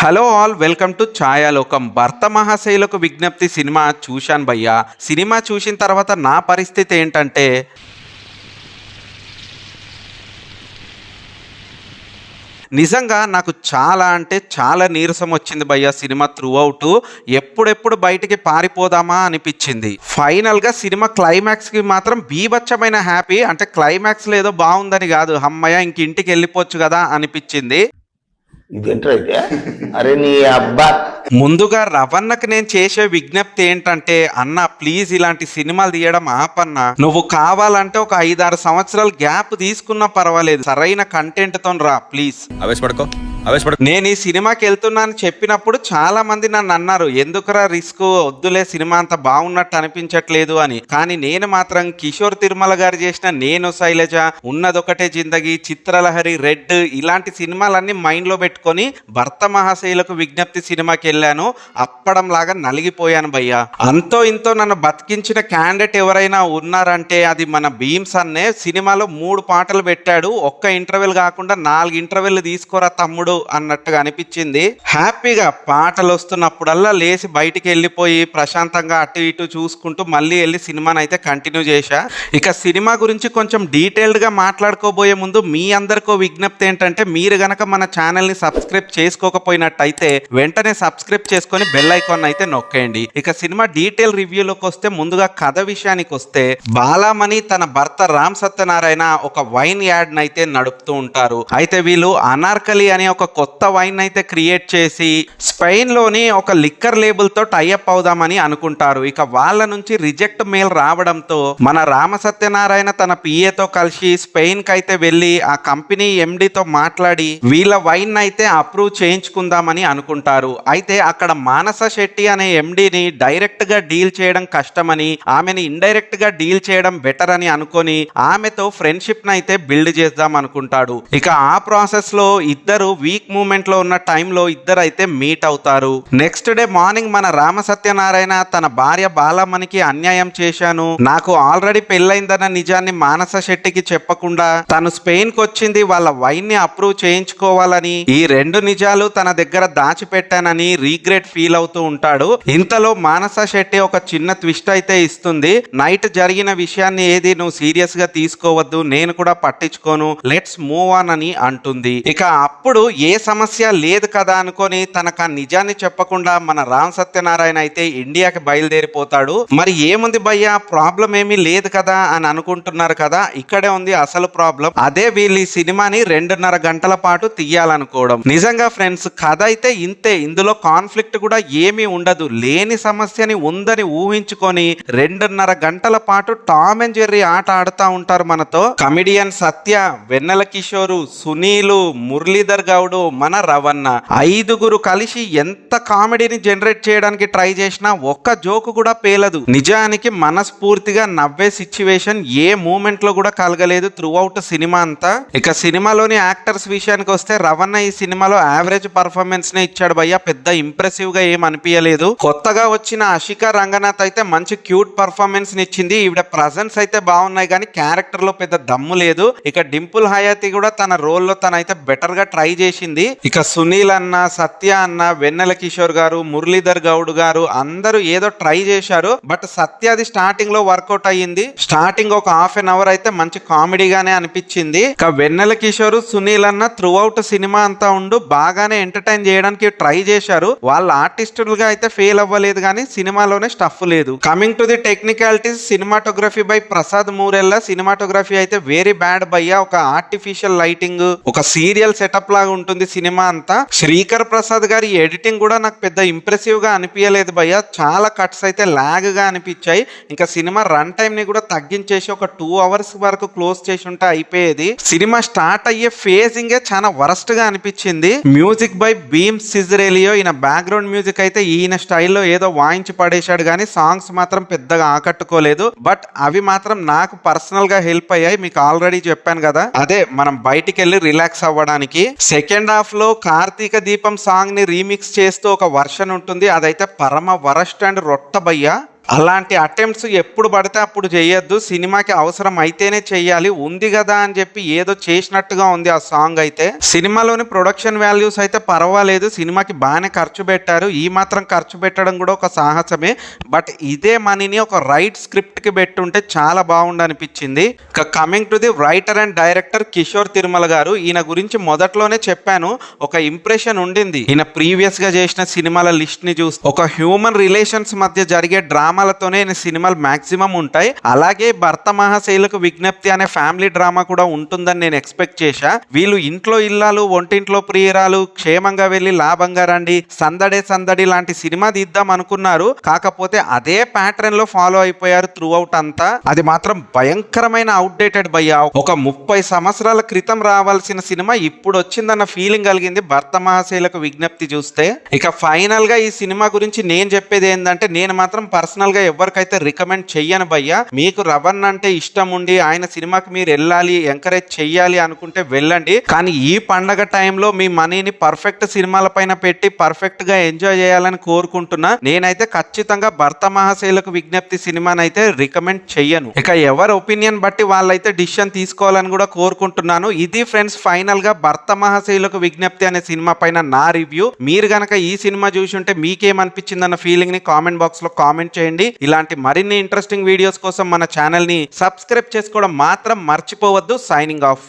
Hello all, welcome to ఛాయాలోకం. భర్త మహాశైలకు విజ్ఞప్తి సినిమా చూశాను భయ్యా. సినిమా చూసిన తర్వాత నా పరిస్థితి ఏంటంటే, నిజంగా నాకు చాలా అంటే చాలా నీరసం వచ్చింది భయ్యా. సినిమా త్రూ అవుట్ ఎప్పుడెప్పుడు బయటికి పారిపోదామా అనిపించింది. ఫైనల్గా సినిమా క్లైమాక్స్కి మాత్రం బీభత్సమైన హ్యాపీ. అంటే క్లైమాక్స్లో ఏదో బాగుందని కాదు, అమ్మయ్య ఇంక ఇంటికి వెళ్ళిపోవచ్చు కదా అనిపించింది. ఇదేంటైతే అరే నీ అబ్బా. ముందుగా రవణకి నేను చేసే విజ్ఞప్తి ఏంటంటే, అన్న ప్లీజ్ ఇలాంటి సినిమాలు తీయడం ఆపన్నా. నువ్వు కావాలంటే ఒక 5-6 సంవత్సరాలు గ్యాప్ తీసుకున్నా పర్వాలేదు, సరైన కంటెంట్ తో రా ప్లీజ్. నేను ఈ సినిమాకి వెళ్తున్నాను చెప్పినప్పుడు చాలా మంది నన్ను అన్నారు, ఎందుకురా రిస్క్, వద్దులే సినిమా అంత బాగున్నట్టు అనిపించట్లేదు అని. కానీ నేను మాత్రం కిషోర్ తిరుమల గారు చేసిన నేను శైలజ, ఉన్నదొకటే జిందగీ, చిత్రలహరి, రెడ్ ఇలాంటి సినిమాలన్నీ మైండ్ లో పెట్టుకొని భర్త మహాశైలకు విజ్ఞప్తి సినిమాకి వెళ్ళాను. అప్పడం లాగా నలిగిపోయాను భయ్యా. అంతో ఇంతో నన్ను బతికించిన క్యాండిడేట్ ఎవరైనా ఉన్నారంటే అది మన భీమ్స్ అన్నే. సినిమాలో 3 పాటలు పెట్టాడు, ఒక్క ఇంటర్వెల్ కాకుండా 4 ఇంటర్వెల్ తీసుకోరా తమ్ముడు అన్నట్టుగా అనిపించింది. హ్యాపీగా పాటలు వస్తున్నప్పుడల్లా లేచి బయటికి వెళ్ళిపోయి ప్రశాంతంగా అటు ఇటు చూసుకుంటూ మళ్ళీ వెళ్ళి సినిమాని అయితే కంటిన్యూ చేశా. ఇక సినిమా గురించి కొంచెం డీటెయిల్డ్ గా మాట్లాడుకోబోయే ముందు మీ అందరికో విజ్ఞప్తి ఏంటంటే, మీరు గనక మన ఛానల్ ని సబ్స్క్రైబ్ చేసుకోకపోయినట్టయితే వెంటనే సబ్స్క్రైబ్ చేసుకొని బెల్ ఐకాన్ అయితే నొక్కేయండి. ఇక సినిమా డీటెయిల్ రివ్యూలోకి వస్తే, ముందుగా కథ విషయానికి వస్తే, బాలామణి తన భర్త రామ్ సత్యనారాయణ ఒక వైన్ యాడ్ అయితే నడుపుతూ ఉంటారు. అయితే వీళ్ళు అనార్కలి అనే ఒక కొత్త వైన్ అయితే క్రియేట్ చేసి స్పెయిన్ లోని ఒక లిక్కర్ లేబుల్ తో టైఅప్ అవుదామని అనుకుంటారు. ఇక వాళ్ళ నుంచి రిజెక్ట్ మెయిల్ రావడంతో మన రామ సత్యనారాయణ తన పిఏతో కలిసి స్పెయిన్ కి అయితే వెళ్లి ఆ కంపెనీ ఎండితో మాట్లాడి వీళ్ళ వైన్ అయితే అప్రూవ్ చేయించుకుందామని అనుకుంటారు. అయితే అక్కడ మానస శెట్టి అనే ఎండిని డైరెక్ట్ గా డీల్ చేయడం కష్టమని, ఆమెని ఇండైరెక్ట్ గా డీల్ చేయడం బెటర్ అని అనుకొని ఆమెతో ఫ్రెండ్షిప్ అయితే బిల్డ్ చేద్దాం అనుకుంటాడు. ఇక ఆ ప్రాసెస్ లో ఇద్దరు వీక్ మూమెంట్ లో ఉన్న టైంలో ఇద్దరు అయితే మీట్ అవుతారు. నెక్స్ట్ డే మార్నింగ్ మన రామ సత్యనారాయణ తన భార్య బాలమ్మనికి అన్యాయం చేశాను, నాకు ఆల్రెడీ పెళ్ళైందన్న నిజాన్ని మానస శెట్టికి చెప్పకుండా తను స్పెయిన్ కి వచ్చింది వాళ్ళ వైన్ ని అప్రూవ్ చేయించుకోవాలని, ఈ 2 నిజాలు తన దగ్గర దాచిపెట్టానని రీగ్రెట్ ఫీల్ అవుతూ ఉంటాడు. ఇంతలో మానస శెట్టి ఒక చిన్న ట్విస్ట్ అయితే ఇస్తుంది. నైట్ జరిగిన విషయాన్ని ఏది నువ్వు సీరియస్ గా తీసుకోవద్దు, నేను కూడా పట్టించుకోను, లెట్స్ మూవ్ ఆన్ అని అంటుంది. ఇక అప్పుడు ఏ సమస్య లేదు కదా అనుకొని తనకు ఆ నిజాన్ని చెప్పకుండా మన రామ్ సత్యనారాయణ అయితే ఇండియాకి బయలుదేరిపోతాడు. మరి ఏముంది భయ్యా, ప్రాబ్లం ఏమీ లేదు కదా అని అనుకుంటున్నారు కదా, ఇక్కడే ఉంది అసలు ప్రాబ్లం. అదే వీళ్ళు ఈ సినిమాని 2.5 గంటల పాటు తీయాలనుకోవడం. నిజంగా ఫ్రెండ్స్, కథ అయితే ఇంతే, ఇందులో కాన్ఫ్లిక్ట్ కూడా ఏమీ ఉండదు. లేని సమస్యని ఉందని ఊహించుకొని 2.5 గంటల పాటు టామ్ అండ్ జెర్రీ ఆట ఆడుతూ ఉంటారు మనతో. కమిడియన్ సత్య, వెన్నెల కిషోరు, సునీలు, మురళీధర్ గౌడ్, మన రవణ, 5గురు కలిసి ఎంత కామెడీని జనరేట్ చేయడానికి ట్రై చేసినా ఒక్క జోకు కూడా పేలదు. నిజానికి మనస్ఫూర్తిగా నవ్వే సిచ్యువేషన్ ఏ మూమెంట్ లో కూడా కలగలేదు త్రూ అవుట్ సినిమా అంతా. ఇక సినిమాలోని యాక్టర్స్ విషయానికి వస్తే, రవణ ఈ సినిమాలో యావరేజ్ పర్ఫార్మెన్స్ నే ఇచ్చాడు భయ్యా, పెద్ద ఇంప్రెసివ్ గా ఏం అనిపించలేదు. కొత్తగా వచ్చిన అషికా రంగనాథ్ అయితే మంచి క్యూట్ పర్ఫార్మెన్స్ ఇచ్చింది. ఈవిడ ప్రజెన్స్ అయితే బాగున్నాయి కానీ క్యారెక్టర్ లో పెద్ద దమ్ము లేదు. ఇక డింపుల్ హయాతి కూడా తన రోల్ లో తనైతే బెటర్ గా ట్రై చేసింది. ఇక సునీల్ అన్న, సత్య అన్న, వెన్నెల కిషోర్ గారు, మురళీధర్ గౌడ్ గారు అందరూ ఏదో ట్రై చేశారు. బట్ సత్యది స్టార్టింగ్ లో వర్కౌట్ అయ్యింది. స్టార్టింగ్ ఒక ½ an hour అయితే మంచి కామెడీగానే అనిపించింది. ఇక వెన్నెల కిషోర్, సునీల్ అన్న త్రూ అవుట్ సినిమా అంతా ఉండు బాగానే ఎంటర్టైన్ చేయడానికి ట్రై చేశారు. వాళ్ళ ఆర్టిస్టులుగా అయితే ఫెయిల్ అవ్వలేదు కానీ సినిమాలోనే స్టఫ్ లేదు. Coming to the technicalities, cinematography by Prasad Murella. Cinematography అయితే వెరీ బ్యాడ్ భయ్యా. ఒక ఆర్టిఫిషియల్ లైటింగ్, ఒక సీరియల్ సెటప్ లాగా ఉంటుంది సినిమా అంతా. శ్రీకర్ ప్రసాద్ గారి ఎడిటింగ్ కూడా నాకు పెద్ద ఇంప్రెసివ్ గా అనిపించలేదు భయ్య. చాలా కట్స్ అయితే లాగ్ గా అనిపించాయి. ఇంకా సినిమా రన్ టైం ని కూడా తగ్గించేసి ఒక 2 hours వరకు క్లోజ్ చేసి ఉంటే అయిపోయేది. సినిమా స్టార్ట్ అయ్యే ఫేజింగ్ చాలా వరస్ట్ గా అనిపించింది. Music by Bheem Ceciroleo. ఈయన బ్యాక్గ్రౌండ్ మ్యూజిక్ అయితే ఈయన స్టైల్లో ఏదో వాయించి పడేశాడు కానీ సాంగ్స్ మాత్రం పెద్దగా ఆకట్టుకోలేదు. బట్ అవి మాత్రం నాకు పర్సనల్ గా హెల్ప్ అయ్యాయి. మీకు ఆల్రెడీ చెప్పాను కదా, అదే మనం బయటికి వెళ్ళి రిలాక్స్ అవ్వడానికి. సెకండ్ హాఫ్ లో కార్తీక దీపం సాంగ్ ని రీమిక్స్ చేస్తూ ఒక వర్షన్ ఉంటుంది, అదైతే పరమ వరస్ట్ అండ్ రొట్ట భయ్యా. అలాంటి అటెంప్ట్స్ ఎప్పుడు పడితే అప్పుడు చేయొద్దు. సినిమాకి అవసరం అయితేనే చెయ్యాలి. ఉంది కదా అని చెప్పి ఏదో చేసినట్టుగా ఉంది ఆ సాంగ్ అయితే. సినిమాలోని ప్రొడక్షన్ వాల్యూస్ అయితే పర్వాలేదు, సినిమాకి బాగానే ఖర్చు పెట్టారు. ఈ మాత్రం ఖర్చు పెట్టడం కూడా ఒక సాహసమే. బట్ ఇదే మనీని ఒక రైట్ స్క్రిప్ట్ కి పెట్టుంటే చాలా బాగుండనిపించింది. ఇక coming to the writer and director Kishore Tirumala గారు, ఈయన గురించి మొదట్లోనే చెప్పాను, ఒక ఇంప్రెషన్ ఉండింది. ఈయన ప్రీవియస్ గా చేసిన సినిమాల లిస్ట్ ని చూసి ఒక హ్యూమన్ రిలేషన్స్ మధ్య జరిగే డ్రామాలతోనే ఈయన సినిమాలు మాక్సిమం ఉంటాయి. అలాగే భర్త మహాశైలకు విజ్ఞప్తి అనే ఫ్యామిలీ డ్రామా కూడా ఉంటుందని నేను ఎక్స్పెక్ట్ చేశా. వీళ్ళు ఇంట్లో ఇల్లాలు ఒంటింట్లో ప్రియురాలు, క్షేమంగా వెళ్లి లాభంగా రండి, సందడే సందడి లాంటి సినిమా తీద్దాం అనుకున్నారు. కాకపోతే అదే ప్యాటర్న్ లో ఫాలో అయిపోయారు త్రూ అవుట్ అంతా. అది మాత్రం భయంకరమైన అవుట్డేటెడ్ భయ్యా. ఒక 30 సంవత్సరాల క్రితం రావాల్సిన సినిమా ఇప్పుడు వచ్చిందన్న ఫీలింగ్ కలిగింది భర్త మహాశైలకు విజ్ఞప్తి చూస్తే. ఇక ఫైనల్ గా ఈ సినిమా గురించి నేను చెప్పేది ఏంటంటే, నేను మాత్రం పర్సనల్ గా ఎవరికైతే రికమెండ్ చెయ్యను భయ్యా. మీకు రవణ్ అంటే ఇష్టం ఉండి ఆయన సినిమాకి మీరు వెళ్ళాలి, ఎంకరేజ్ చెయ్యాలి అనుకుంటే వెళ్ళండి. కానీ ఈ పండగ టైంలో మీ మనీని పర్ఫెక్ట్ సినిమాల పైన పెట్టి పర్ఫెక్ట్ గా ఎంజాయ్ చేయాలని కోరుకుంటున్నా. నేనైతే ఖచ్చితంగా భర్త మహాశైలకు విజ్ఞప్తి సినిమానైతే రికమెండ్ చెయ్యను. ఇక ఎవరి ఒపీనియన్ బట్టి వాళ్ళైతే డిసిషన్ తీసుకోవాలని కూడా కోరుకుంటున్నాను. ఇది ఫ్రెండ్స్ ఫైనల్ గా భర్త మహాశైలకు విజ్ఞప్తి అనే సినిమా పైన నా రివ్యూ. మీరు గనక ఈ సినిమా చూసి ఉంటే మీకేమనిపించింది అన్న ఫీలింగ్ ని కామెంట్ బాక్స్ లో కామెంట్ చేయండి. ఇలాంటి మరిన్ని ఇంట్రెస్టింగ్ వీడియోస్ కోసం మన ఛానల్ ని సబ్స్క్రైబ్ చేసుకోవడం మాత్రం మర్చిపోవద్దు. Signing off.